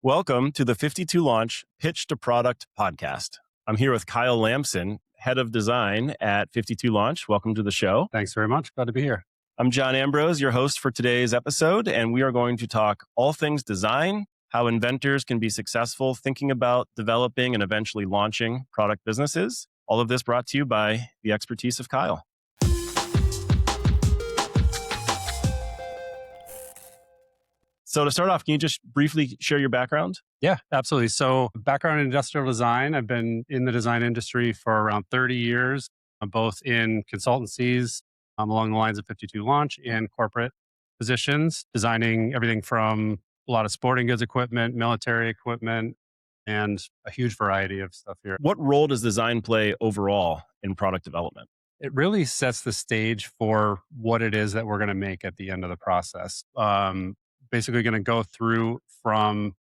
Welcome to the 52 Launch Pitch to Product podcast. I'm here with Kyle Lamson, head of design at 52 Launch. Welcome to the show. Thanks very much. Glad to be here. I'm Jon Ambrose, your host for today's episode, and we are going to talk all things design, how inventors can be successful thinking about developing and eventually launching product businesses. All of this brought to you by the expertise of Kyle. So to start off, can you just briefly share your background? Yeah, absolutely. So background in industrial design. I've been in the design industry for around 30 years, both in consultancies along the lines of 52 Launch and corporate positions, designing everything from a lot of sporting goods equipment, military equipment, and a huge variety of stuff here. What role does design play overall in product development? It really sets the stage for what it is that we're going to make at the end of the process. Basically going to go through from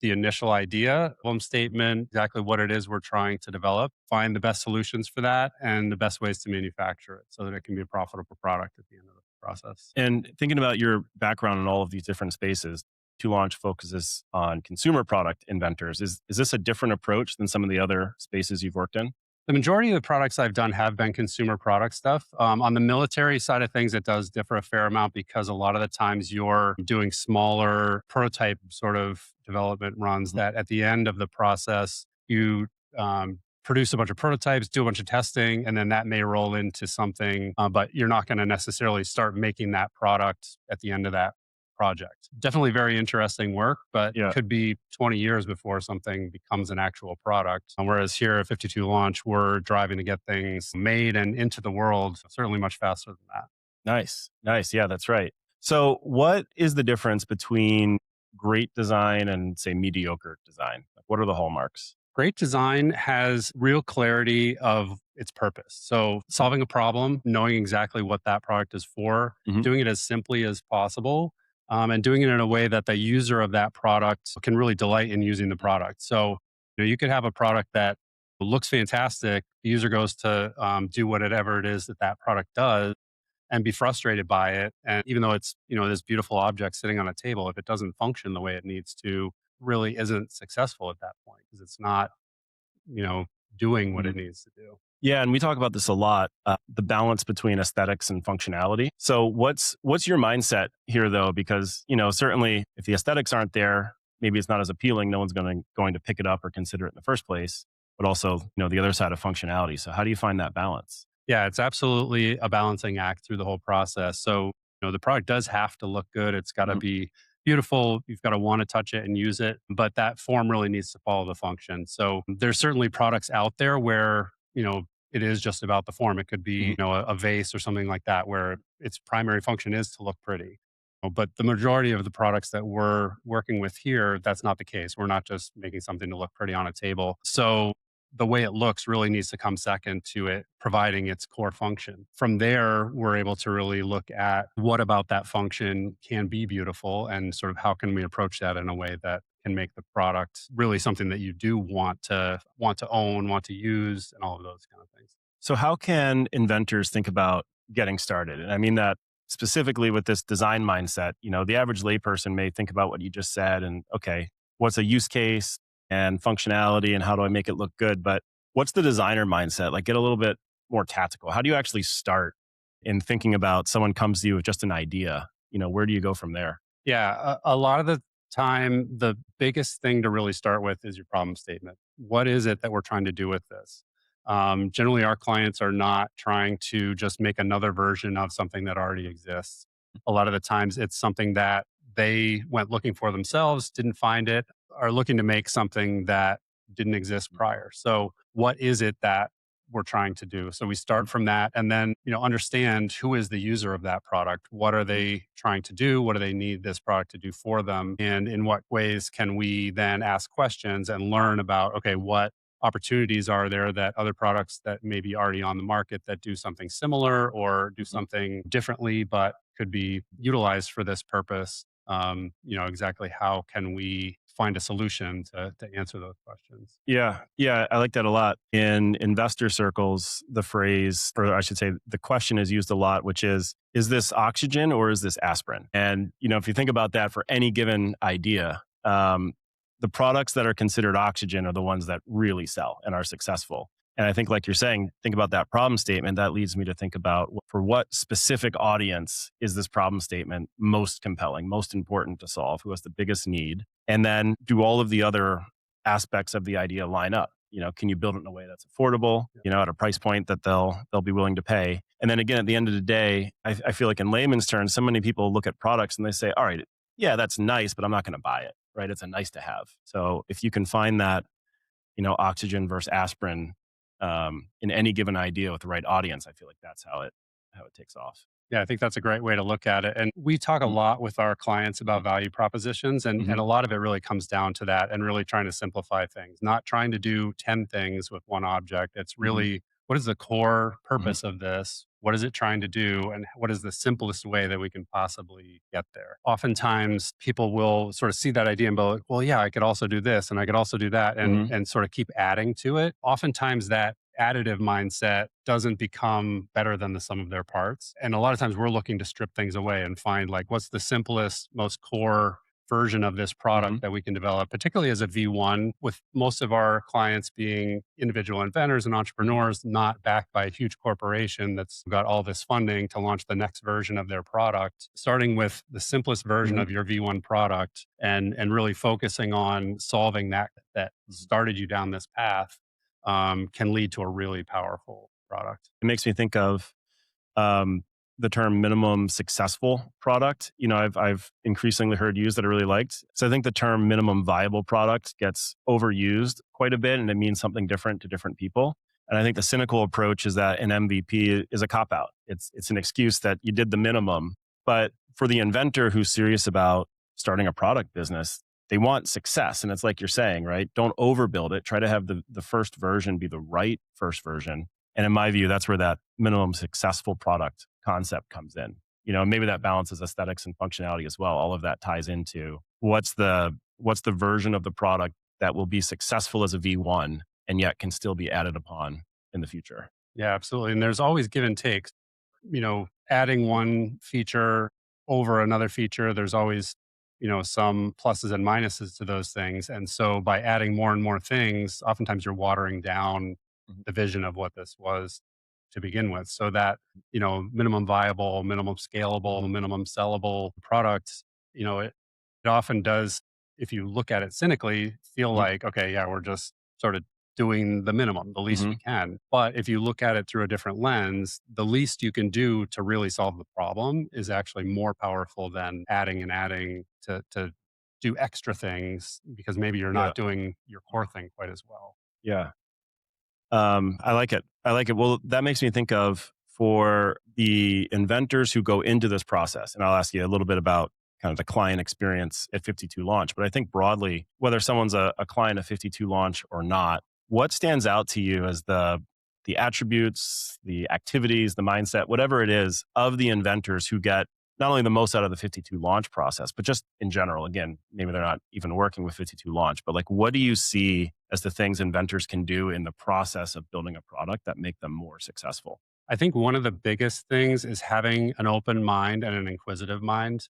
the initial idea, problem statement, exactly what it is we're trying to develop, find the best solutions for that, and the best ways to manufacture it so that it can be a profitable product at the end of the process. And thinking about your background in all of these different spaces, 52 Launch focuses on consumer product inventors. Is this a different approach than some of the other spaces you've worked in? The majority of the products I've done have been consumer product stuff. On the military side of things, it does differ a fair amount because a lot of the times you're doing smaller prototype sort of development runs that at the end of the process, you produce a bunch of prototypes, do a bunch of testing, and then that may roll into something, but you're not going to necessarily start making that product at the end of that project. Definitely very interesting work, but it could be 20 years before something becomes an actual product. Whereas here at 52 Launch, we're driving to get things made and into the world certainly much faster than that. Nice. Yeah, that's right. So what is the difference between great design and, say, mediocre design? What are the hallmarks? Great design has real clarity of its purpose. So solving a problem, knowing exactly what that product is for, doing it as simply as possible, and doing it in a way that the user of that product can really delight in using the product. So you could have a product that looks fantastic. The user goes to do whatever it is that product does and be frustrated by it. And even though it's this beautiful object sitting on a table, if it doesn't function the way it needs to, really isn't successful at that point because it's not doing what it needs to do. Yeah, and we talk about this a lot, the balance between aesthetics and functionality. So what's your mindset here, though? Because, certainly if the aesthetics aren't there, maybe it's not as appealing. No one's going to pick it up or consider it in the first place. But also, the other side of functionality. So how do you find that balance? Yeah, it's absolutely a balancing act through the whole process. So, the product does have to look good. It's got to be beautiful. You've got to want to touch it and use it. But that form really needs to follow the function. So there's certainly products out there where, it is just about the form. It could be, a vase or something like that, where its primary function is to look pretty. But the majority of the products that we're working with here, that's not the case. We're not just making something to look pretty on a table. So the way it looks really needs to come second to it providing its core function. From there, we're able to really look at what about that function can be beautiful and sort of how can we approach that in a way that can make the product really something that you do want to own, want to use, and all of those kind of things. So how can inventors think about getting started? And I mean that specifically with this design mindset. The average layperson may think about what you just said and, okay, what's a use case and functionality and how do I make it look good? But what's the designer mindset? Like, get a little bit more tactical. How do you actually start in thinking about someone comes to you with just an idea? Where do you go from there? Yeah, a lot of the time, the biggest thing to really start with is your problem statement. What is it that we're trying to do with this? Generally, our clients are not trying to just make another version of something that already exists. A lot of the times, it's something that they went looking for themselves, didn't find it, are looking to make something that didn't exist prior. So what is it that we're trying to do? So we start from that and then, understand who is the user of that product. What are they trying to do? What do they need this product to do for them? And in what ways can we then ask questions and learn about, okay, what opportunities are there that other products that may be already on the market that do something similar or do something differently, but could be utilized for this purpose? Exactly how can we find a solution to answer those questions? Yeah, I like that a lot. In investor circles, the phrase, or I should say, the question is used a lot, which is this oxygen or is this aspirin? And, if you think about that for any given idea, the products that are considered oxygen are the ones that really sell and are successful. And I think, like you're saying, think about that problem statement. That leads me to think about for what specific audience is this problem statement most compelling, most important to solve, who has the biggest need? And then do all of the other aspects of the idea line up? Can you build it in a way that's affordable, at a price point that they'll be willing to pay? And then again, at the end of the day, I feel like in layman's terms, so many people look at products and they say, all right, yeah, that's nice, but I'm not going to buy it, right? It's a nice to have. So if you can find that, oxygen versus aspirin in any given idea with the right audience, I feel like that's how it takes off. Yeah, I think that's a great way to look at it. And we talk a Mhm. lot with our clients about value propositions, and Mhm. a lot of it really comes down to that and really trying to simplify things, not trying to do 10 things with one object. It's Mhm. really what is the core Mhm. purpose of this? What is it trying to do? And what is the simplest way that we can possibly get there? Oftentimes, people will sort of see that idea and go, well, yeah, I could also do this and I could also do that, Mhm. and sort of keep adding to it. Oftentimes, that additive mindset doesn't become better than the sum of their parts. And a lot of times we're looking to strip things away and find like what's the simplest, most core version of this product Mhm. that we can develop, particularly as a V1, with most of our clients being individual inventors and entrepreneurs, not backed by a huge corporation that's got all this funding to launch the next version of their product. Starting with the simplest version Mhm. of your V1 product and really focusing on solving that Mhm. started you down this path can lead to a really powerful product. It makes me think of um, the term minimum successful product. I've increasingly heard used that I really liked. So I think the term minimum viable product gets overused quite a bit, and it means something different to different people. And I think the cynical approach is that an MVP is a cop out. It's an excuse that you did the minimum. But for the inventor who's serious about starting a product business, they want success. And it's like you're saying, right? Don't overbuild it. Try to have the first version be the right first version. And in my view, that's where that minimum successful product concept comes in. Maybe that balances aesthetics and functionality as well. All of that ties into what's the version of the product that will be successful as a V1 and yet can still be added upon in the future. Yeah, absolutely. And there's always give and takes. Adding one feature over another feature, there's always, some pluses and minuses to those things. And so by adding more and more things, oftentimes you're watering down Mhm. the vision of what this was to begin with. So that, minimum viable, minimum scalable, Mhm. minimum sellable product, it often does, if you look at it cynically, feel Mhm. like, okay, yeah, we're just sort of doing the minimum, the least we Mhm. can. But if you look at it through a different lens, the least you can do to really solve the problem is actually more powerful than adding and adding to do extra things because maybe you're Yeah. not doing your core thing quite as well. Yeah. I like it. I like it. Well, that makes me think of for the inventors who go into this process, and I'll ask you a little bit about kind of the client experience at 52 launch. But I think broadly, whether someone's a client of 52 launch or not, what stands out to you as the attributes, the activities, the mindset, whatever it is of the inventors who get not only the most out of the 52 launch process, but just in general, again, maybe they're not even working with 52 launch, but like, what do you see as the things inventors can do in the process of building a product that make them more successful? I think one of the biggest things is having an open mind and an inquisitive mind.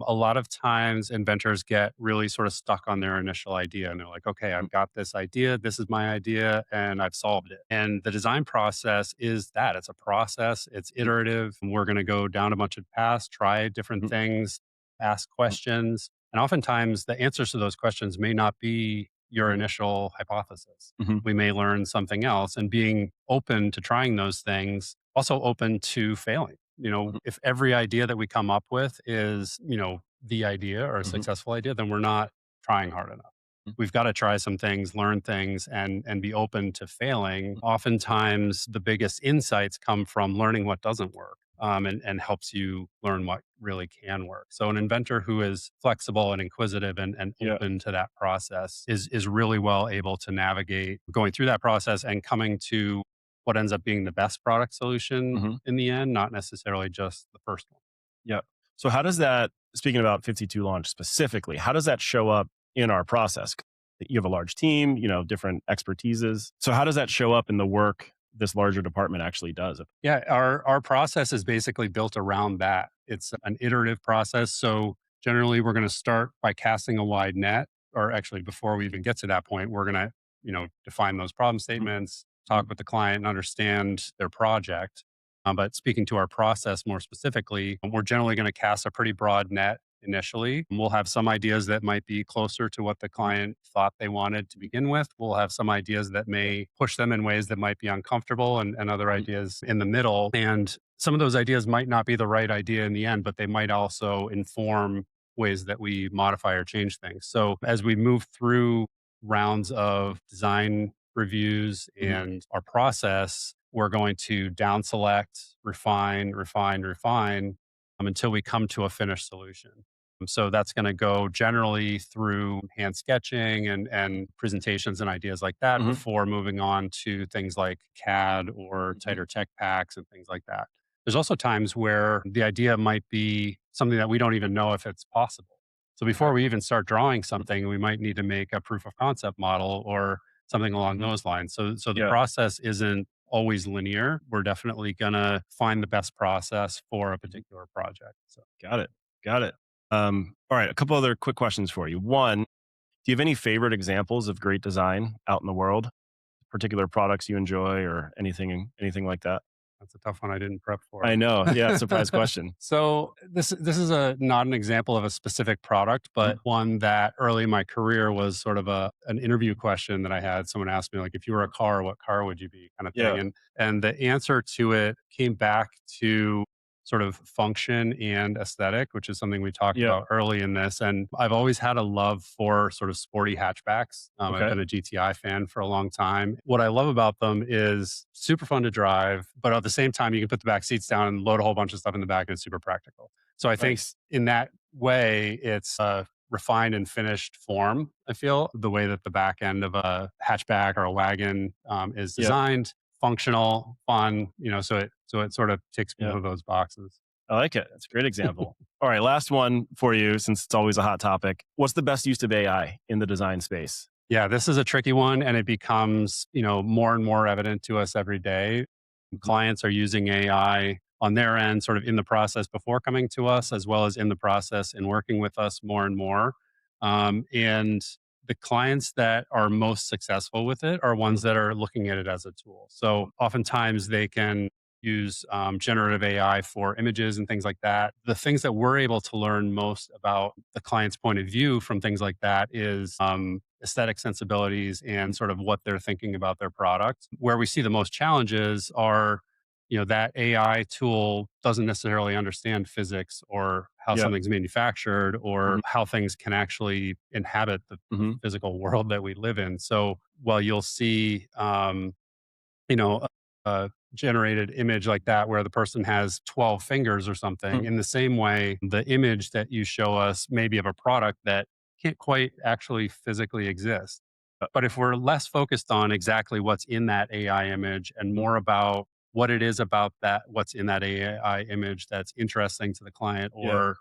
A lot of times, inventors get really sort of stuck on their initial idea and they're like, okay, Mhm. I've got this idea. This is my idea and I've solved it. And the design process is that it's a process, it's iterative. We're going to go down a bunch of paths, try different Mhm. things, ask Mhm. questions. And oftentimes, the answers to those questions may not be your Mhm. initial hypothesis. Mhm. We may learn something else, and being open to trying those things, also open to failing. Mhm. If every idea that we come up with is, the idea or a Mhm. successful idea, then we're not trying hard enough. We've got to try some things, learn things, and be open to failing. Oftentimes, the biggest insights come from learning what doesn't work, and helps you learn what really can work. So, an inventor who is flexible and inquisitive and Yeah. open to that process is really well able to navigate going through that process and coming to what ends up being the best product solution Mhm. in the end, not necessarily just the first one. Yeah. So how does that, speaking about 52 launch specifically, how does that show up in our process? You have a large team, different expertises. So how does that show up in the work this larger department actually does? Yeah, our process is basically built around that. It's an iterative process. So generally, we're going to start by casting a wide net or actually before we even get to that point, we're going to, define those problem Mhm. statements, talk with the client and understand their project. But speaking to our process more specifically, we're generally going to cast a pretty broad net initially. We'll have some ideas that might be closer to what the client thought they wanted to begin with. We'll have some ideas that may push them in ways that might be uncomfortable, and other Mhm. ideas in the middle. And some of those ideas might not be the right idea in the end, but they might also inform ways that we modify or change things. So as we move through rounds of design reviews Mhm. and our process, we're going to down select, refine, refine, refine until we come to a finished solution. So that's going to go generally through hand sketching and presentations and ideas like that Mhm. before moving on to things like CAD or Mhm. tighter tech packs and things like that. There's also times where the idea might be something that we don't even know if it's possible. So Okay. before we even start drawing something, we might need to make a proof of concept model or something along Mhm. those lines. So the Yeah. process isn't always linear. We're definitely going to find the best process for a Mhm. particular project. So Got it. Got it. All right. A couple other quick questions for you. One, do you have any favorite examples of great design out in the world? Particular products you enjoy or anything like that? that's a tough one I didn't prep for. I know. Yeah. Surprise question. So this is a not an example of a specific product, Mhm. but one that early in my career was sort of an interview question that I had. Someone asked me like, if you were a car, what car would you be, kind of thing. Yeah. And the answer to it came back to sort of function and aesthetic, which is something we talked Yeah. about early in this. And I've always had a love for sort of sporty hatchbacks. I've Okay. been a GTI fan for a long time. What I love about them is super fun to drive, but at the same time, you can put the back seats down and load a whole bunch of stuff in the back, and it's super practical. So I think Nice. in that way, it's a refined and finished form. I feel the way that the back end of a hatchback or a wagon is Yeah. designed, functional, fun. So it sort of ticks both Yeah. of those boxes. I like it. It's a great example. All right. Last one for you, since it's always a hot topic. What's the best use of AI in the design space? Yeah, this is a tricky one, and it becomes, more and more evident to us every day. Mhm. Clients are using AI on their end, sort of in the process before coming to us, as well as in the process in working with us more and more. And the clients that are most successful with it are Mhm. ones that are looking at it as a tool. So oftentimes they can use generative AI for images and things like that. The things that we're able to learn most about the client's point of view from things like that is aesthetic sensibilities and sort of what they're thinking about their product. Where we see the most challenges are, that AI tool doesn't necessarily understand physics or how Yeah. something's manufactured or Mhm. how things can actually inhabit the Mhm. physical world that we live in. So while you'll see, you know, a, a generated image like that where the person has 12 fingers or something. Mhm. In the same way, the image that you show us maybe of a product that can't quite actually physically exist. But if we're less focused on exactly what's in that AI image and Mhm. more about what it is about that, what's in that AI image that's interesting to the client Yeah. or,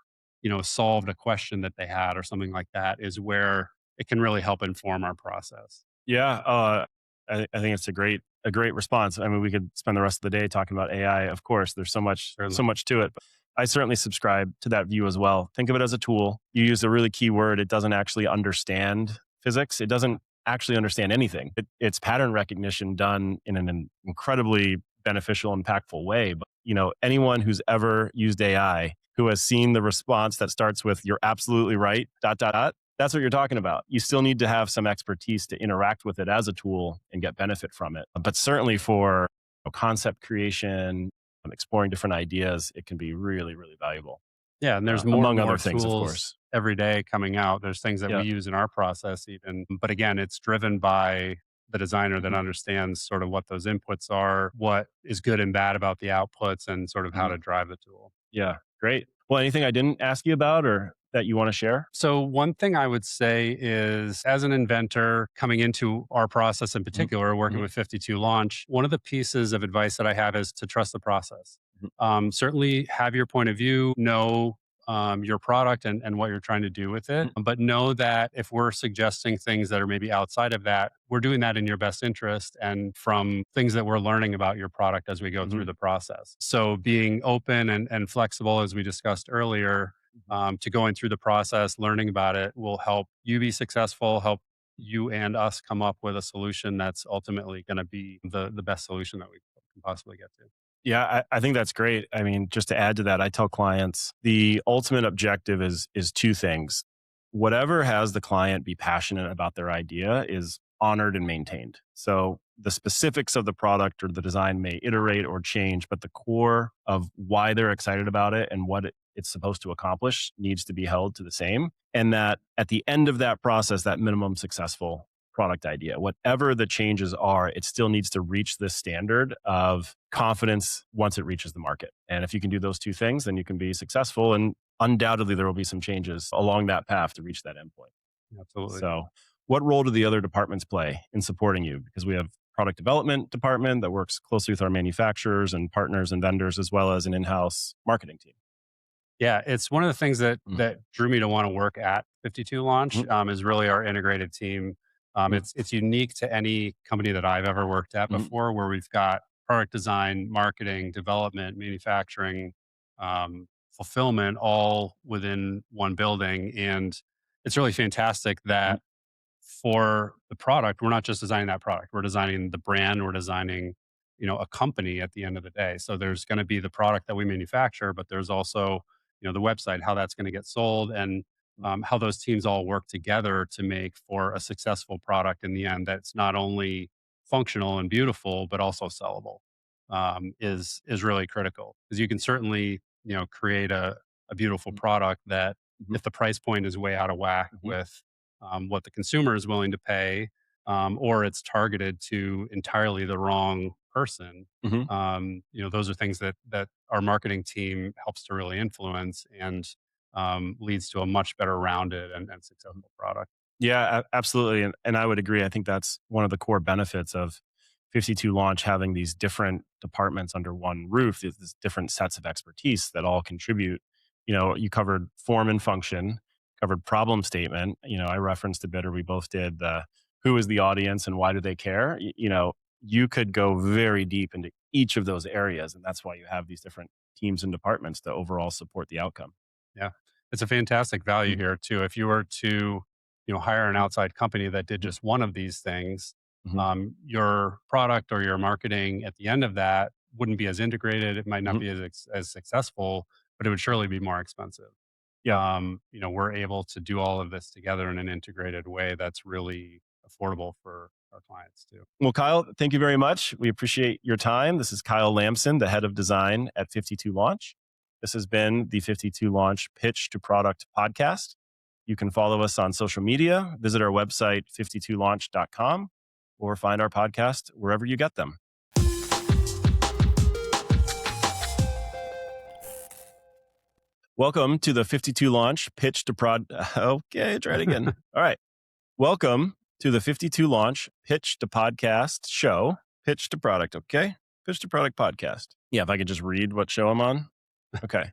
solved a question that they had or something like that is where it can really help inform our process. Yeah. I think it's a great response. I mean, we could spend the rest of the day talking about AI. Of course, there's so Certainly. much to it. But I certainly subscribe to that view as well. Think of it as a tool. You use a really key word. It doesn't actually understand physics. It doesn't actually understand anything. It's pattern recognition done in an incredibly beneficial, impactful way. But anyone who's ever used AI who has seen the response that starts with "You're absolutely right." ... That's what you're talking about. You still need to have some expertise to interact with it as a tool and get benefit from it. But certainly for concept creation, exploring different ideas, it can be really, really valuable, Yeah, and there's more and among other more things, of tools course. every day coming out. There's things that Yeah. we use in our process even. But again, it's driven by the designer that Mhm. understands sort of what those inputs are, what is good and bad about the outputs, and sort of how Mhm. to drive the tool. Yeah. Great. Well, anything I didn't ask you about or that you want to share? So, one thing I would say is as an inventor coming into our process in Mhm. particular, working Mhm. with 52 Launch, one of the pieces of advice that I have is to trust the process. Mhm. Certainly have your point of view, know your product and what you're trying to do with it. Mhm. But know that if we're suggesting things that are maybe outside of that, we're doing that in your best interest and from things that we're learning about your product as we go through Mhm. the process. So, being open and flexible, as we discussed earlier, to going through the process, learning about it will help you be successful, help you and us come up with a solution that's ultimately going to be the best solution that we can possibly get to. Yeah, I think that's great. I mean, just to add to that, I tell clients the ultimate objective is two things. Whatever has the client be passionate about their idea is honored and maintained. So the specifics of the product or the design may iterate or change, but the core of why they're excited about it and what it's supposed to accomplish needs to be held to the same. And that at the end of that process, that minimum successful product idea. Whatever the changes are, it still needs to reach this standard of confidence once it reaches the market. And if you can do those two things, then you can be successful. And undoubtedly, there will be some changes along that path to reach that endpoint. Absolutely. So, what role do the other departments play in supporting you? Because we have product development department that works closely with our manufacturers and partners and vendors, as well as an in-house marketing team. Yeah, it's one of the things that drew me to want to work at 52 Launch Mhm. is really our integrated team. Mhm. It's unique to any company that I've ever worked at Mhm. before, where we've got product design, marketing, development, manufacturing, fulfillment, all within one building, and it's really fantastic Mhm. that for the product, we're not just designing that product. We're designing the brand. We're designing, a company at the end of the day. So there's going to be the product that we manufacture, but there's also, the website, how that's going to get sold, and how those teams all work together to make for a successful product in the end. That's not only functional and beautiful, but also sellable. Is really critical because you can certainly, create a beautiful Mhm. product that Mhm. if the price point is way out of whack Mhm. with what the consumer is willing to pay, or it's targeted to entirely the wrong person. Mhm. Those are things that our marketing team helps to really influence and leads to a much better rounded and successful product. Yeah, absolutely. And I would agree. I think that's one of the core benefits of 52 Launch having these different departments under one roof, is this different sets of expertise that all contribute. You covered form and function, covered problem statement. I referenced a bit, or we both did, the who is the audience and why do they care? You could go very deep into each of those areas. And that's why you have these different teams and departments to overall support the outcome. Yeah. It's a fantastic value Mhm. here too. If you were to, hire an Mhm. outside company that did Mhm. just one of these things, Mhm. your product or your marketing at the end of that wouldn't be as integrated. It might not Mhm. be as successful, but it would surely be more expensive. Yeah. We're able to do all of this together in an integrated way that's really affordable for our clients too. Well, Kyle, thank you very much. We appreciate your time. This is Kyle Lamson, the head of design at 52 Launch. This has been the 52 Launch Pitch to Product podcast. You can follow us on social media, visit our website, 52launch.com, or find our podcast wherever you get them. Welcome to the 52 Launch Pitch to Prod. Okay, try it again. All right. Welcome to the 52 Launch Pitch to Podcast show. Pitch to Product, okay? Pitch to Product podcast. Yeah, if I could just read what show I'm on. Okay.